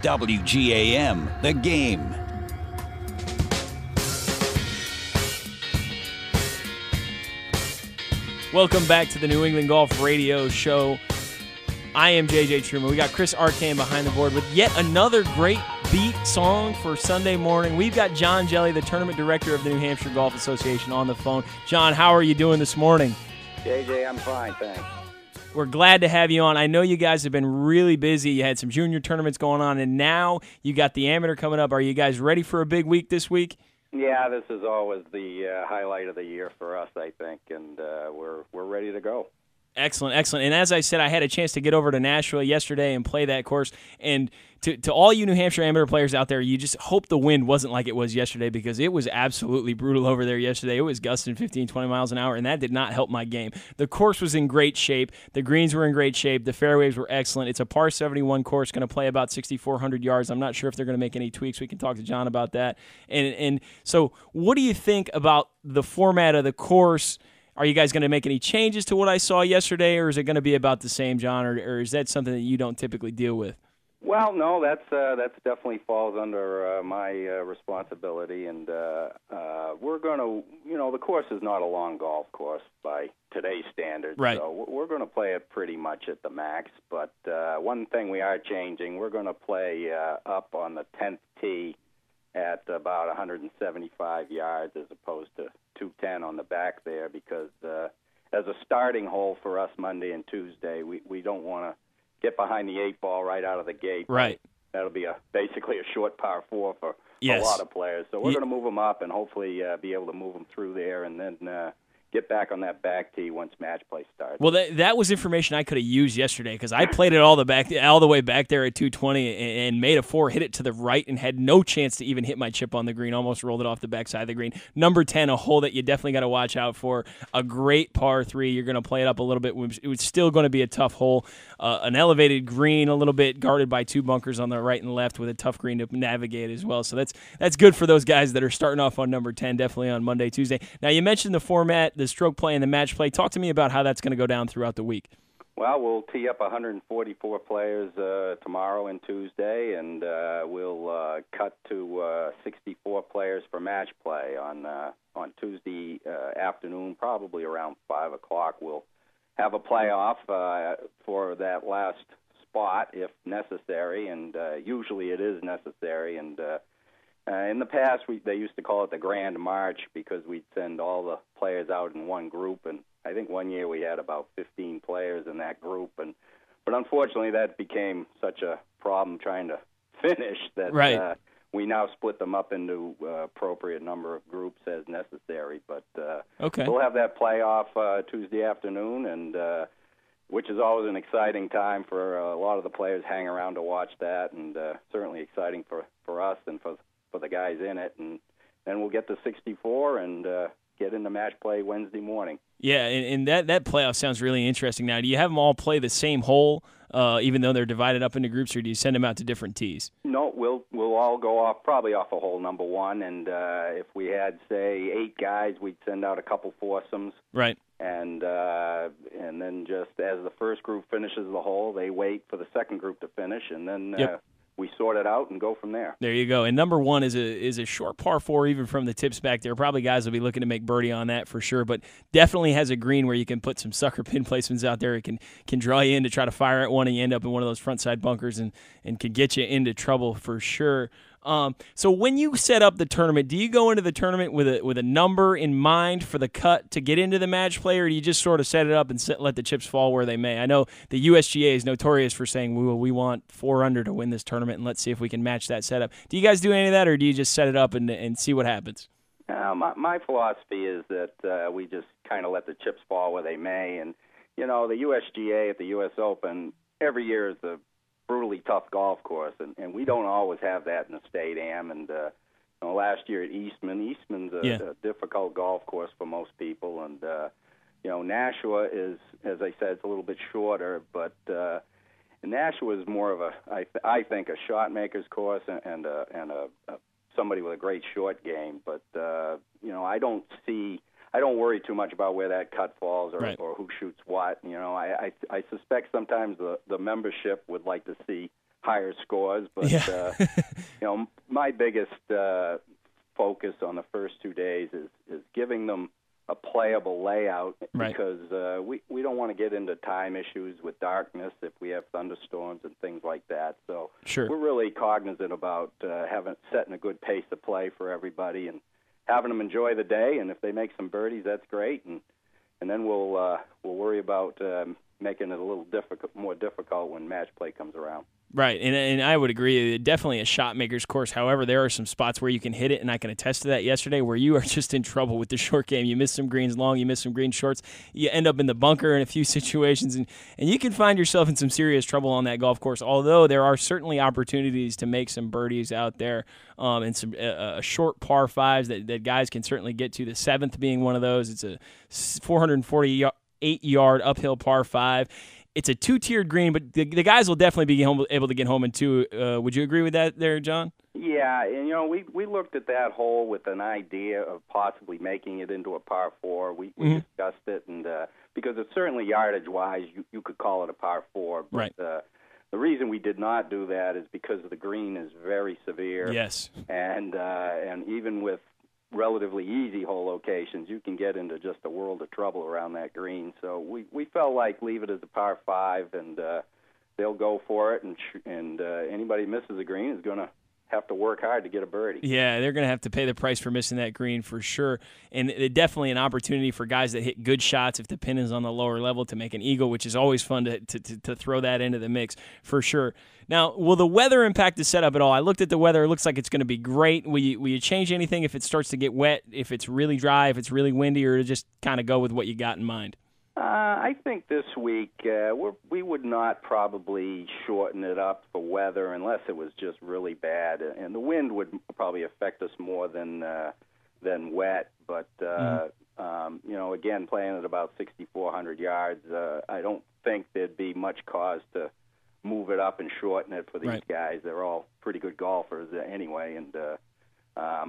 WGAM, The Game. Welcome back to the New England Golf Radio Show. I am JJ Truman. We got Chris Arcane behind the board with yet another great beat song for Sunday morning. We've got John Jelly, the tournament director of the New Hampshire Golf Association, on the phone. John, how are you doing this morning? JJ, I'm fine, thanks. We're glad to have you on. I know you guys have been really busy. You had some junior tournaments going on, and now you got the amateur coming up. Are you guys ready for a big week this week? Yeah, this is always the highlight of the year for us, I think, and we're ready to go. Excellent, excellent. And as I said, I had a chance to get over to Nashville yesterday and play that course. And to all you New Hampshire amateur players out there, you just hope the wind wasn't like it was yesterday, because it was absolutely brutal over there yesterday. It was gusting 15, 20 miles an hour, and that did not help my game. The course was in great shape. The greens were in great shape. The fairways were excellent. It's a par 71 course, going to play about 6,400 yards. I'm not sure if they're going to make any tweaks. We can talk to John about that. And so what do you think about the format of the course? Are you guys going to make any changes to what I saw yesterday, or is it going to be about the same, John, or is that something that you don't typically deal with? Well, no, that's definitely falls under my responsibility, and we're going to, the course is not a long golf course by today's standards, right. So we're going to play it pretty much at the max. But one thing we are changing, we're going to play up on the 10th tee at about 175 yards as opposed to 210 on the back there, because as a starting hole for us Monday and Tuesday, we don't want to get behind the 8 ball right out of the gate. Right. That'll be basically a short par 4 for yes. a lot of players. So we're going to move them up and hopefully be able to move them through there and then get back on that back tee once match play starts. Well, that was information I could have used yesterday, because I played it all the way back there at 220 and made a 4, hit it to the right, and had no chance to even hit my chip on the green. Almost rolled it off the backside of the green. Number 10, a hole that you definitely got to watch out for. A great par 3. You're going to play it up a little bit. It was still going to be a tough hole. An elevated green, a little bit guarded by 2 bunkers on the right and left, with a tough green to navigate as well. So that's good for those guys that are starting off on number 10, definitely on Monday, Tuesday. Now, you mentioned the format, the stroke play and the match play. Talk to me about how that's going to go down throughout the week. Well, we'll tee up 144 players tomorrow and Tuesday, and we'll cut to 64 players for match play on Tuesday afternoon, probably around 5 o'clock. We'll have a playoff for that last spot if necessary, and usually it is necessary. And in the past, they used to call it the Grand March, because we'd send all the players out in one group, and I think one year we had about 15 players in that group, but unfortunately that became such a problem trying to finish that right. We now split them up into appropriate number of groups as necessary. But okay. We'll have that playoff Tuesday afternoon, and which is always an exciting time for a lot of the players hang around to watch that, and certainly exciting for us and for the guys in it. And then we'll get to 64 and get into match play Wednesday morning. Yeah, and that playoff sounds really interesting. Now, do you have them all play the same hole, even though they're divided up into groups, or do you send them out to different tees? No, we'll all go probably off of hole number 1, and if we had, say, 8 guys, we'd send out a couple foursomes. Right. And then just as the first group finishes the hole, they wait for the second group to finish, and then yep. We sort it out and go from there. There you go. And number 1 is a short par 4, even from the tips back there. Probably guys will be looking to make birdie on that for sure, but definitely has a green where you can put some sucker pin placements out there. It can draw you in to try to fire at one, and you end up in one of those front side bunkers and can get you into trouble for sure. So when you set up the tournament, do you go into the tournament with a number in mind for the cut to get into the match play, or do you just sort of set it up and let the chips fall where they may? I know the USGA is notorious for saying we want 4 under to win this tournament, and let's see if we can match that setup. Do you guys do any of that, or do you just set it up and see what happens? My philosophy is that we just kind of let the chips fall where they may, and the USGA at the U.S. Open every year is a brutally tough golf course, and we don't always have that in the State Am. And last year at Eastman's a difficult golf course for most people, and Nashua is, as I said, it's a little bit shorter, but Nashua is more of I think a shot maker's course and somebody with a great short game. But I don't worry too much about where that cut falls right. or who shoots what. I suspect sometimes the membership would like to see higher scores. But yeah. My biggest focus on the first 2 days is giving them a playable layout, right, because we don't want to get into time issues with darkness if we have thunderstorms and things like that. So sure, we're really cognizant about setting a good pace of play for everybody and having them enjoy the day. And if they make some birdies, that's great. And then we'll worry about making it a little more difficult when match play comes around. Right, and I would agree. Definitely a shot maker's course. However, there are some spots where you can hit it, and I can attest to that yesterday, where you are just in trouble with the short game. You miss some greens long, you miss some green shorts. You end up in the bunker in a few situations, and you can find yourself in some serious trouble on that golf course, although there are certainly opportunities to make some birdies out there, and some short par fives that guys can certainly get to, the 7th being one of those. It's a 448-yard uphill par 5. It's a 2-tiered green, but the guys will definitely be able to get home in 2. Would you agree with that there, John? Yeah, and we looked at that hole with an idea of possibly making it into a par 4. We discussed it, and because it's certainly yardage-wise, you could call it a par 4. But, right. The reason we did not do that is because the green is very severe. Yes. And even with relatively easy hole locations, you can get into just a world of trouble around that green. So we felt like leave it as a par 5, and they'll go for it, and anybody who misses a green is going to have to work hard to get a birdie. Yeah, they're going to have to pay the price for missing that green for sure. And definitely an opportunity for guys that hit good shots if the pin is on the lower level to make an eagle, which is always fun to throw that into the mix for sure. Now, will the weather impact the setup at all? I looked at the weather. It looks like it's going to be great. Will you change anything if it starts to get wet, if it's really dry, if it's really windy, or just kind of go with what you got in mind? I think this week we would not probably shorten it up for weather unless it was just really bad, and the wind would probably affect us more than wet. But again, playing at about 6,400 yards, I don't think there'd be much cause to move it up and shorten it for these right. guys. They're all pretty good golfers anyway, and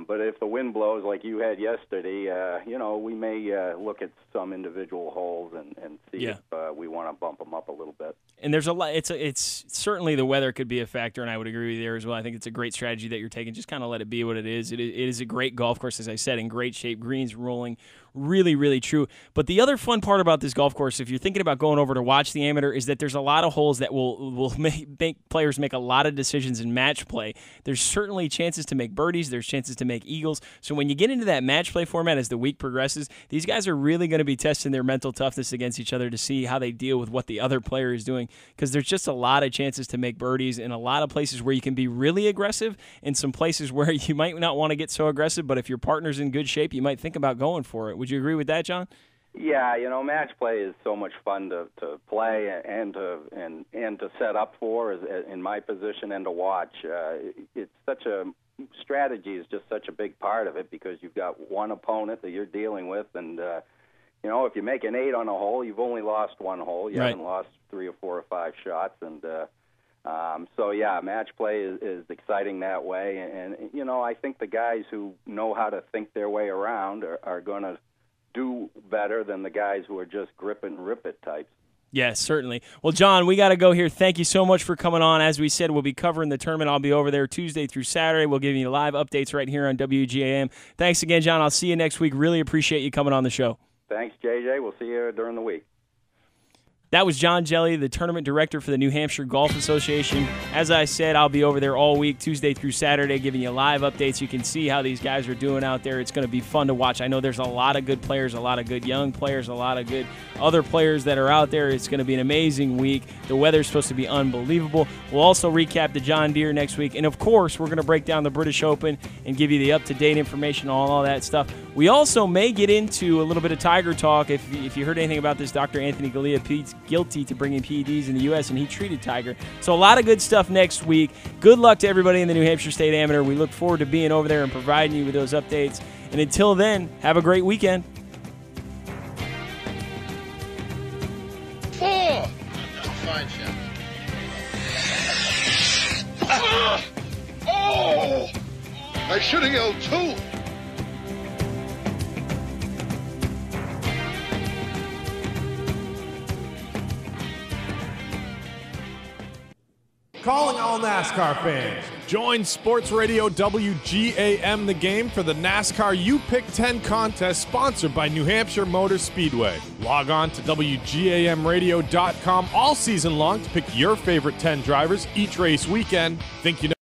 but if the wind blows like you had yesterday, we may look at some individual holes and see if we want to bump them up a little bit. And there's a lot. It's certainly the weather could be a factor, and I would agree with you there as well. I think it's a great strategy that you're taking. Just kind of let it be what it is. It is a great golf course, as I said, in great shape. Greens rolling, really, really true. But the other fun part about this golf course, if you're thinking about going over to watch the amateur, is that there's a lot of holes that will make players make a lot of decisions in match play. There's certainly chances to make birdies. There's chances to make eagles. So when you get into that match play format as the week progresses, these guys are really going to be testing their mental toughness against each other to see how they deal with what the other player is doing, because there's just a lot of chances to make birdies in a lot of places where you can be really aggressive and some places where you might not want to get so aggressive, but if your partner's in good shape, you might think about going for it. Would you agree with that, John? Yeah, match play is so much fun to play and to set up for, in my position, and to watch. It's such a strategy is just such a big part of it, because you've got one opponent that you're dealing with, and if you make an 8 on a hole, you've only lost one hole. You right. haven't lost 3 or 4 or 5 shots, and match play is exciting that way. And I think the guys who know how to think their way around are going to do better than the guys who are just grip it and rip it types. Yes, certainly. Well, John, we got to go here. Thank you so much for coming on. As we said, we'll be covering the tournament. I'll be over there Tuesday through Saturday. We'll give you live updates right here on WGAM. Thanks again, John. I'll see you next week. Really appreciate you coming on the show. Thanks, JJ. We'll see you during the week. That was John Jelly, the tournament director for the New Hampshire Golf Association. As I said, I'll be over there all week, Tuesday through Saturday, giving you live updates. You can see how these guys are doing out there. It's going to be fun to watch. I know there's a lot of good players, a lot of good young players, a lot of good other players that are out there. It's going to be an amazing week. The weather's supposed to be unbelievable. We'll also recap the John Deere next week. And, of course, we're going to break down the British Open and give you the up-to-date information on all that stuff. We also may get into a little bit of Tiger talk. If you heard anything about this, Dr. Anthony Galea pleads guilty to bringing PEDs in the U.S., and he treated Tiger. So a lot of good stuff next week. Good luck to everybody in the New Hampshire State Amateur. We look forward to being over there and providing you with those updates. And until then, have a great weekend. 4! Fine shot. Oh! I should have yelled 2. calling all NASCAR fans. Join Sports Radio WGAM The Game for the NASCAR You Pick 10 contest sponsored by New Hampshire Motor Speedway. Log on to WGAMradio.com all season long to pick your favorite 10 drivers each race weekend. Think you know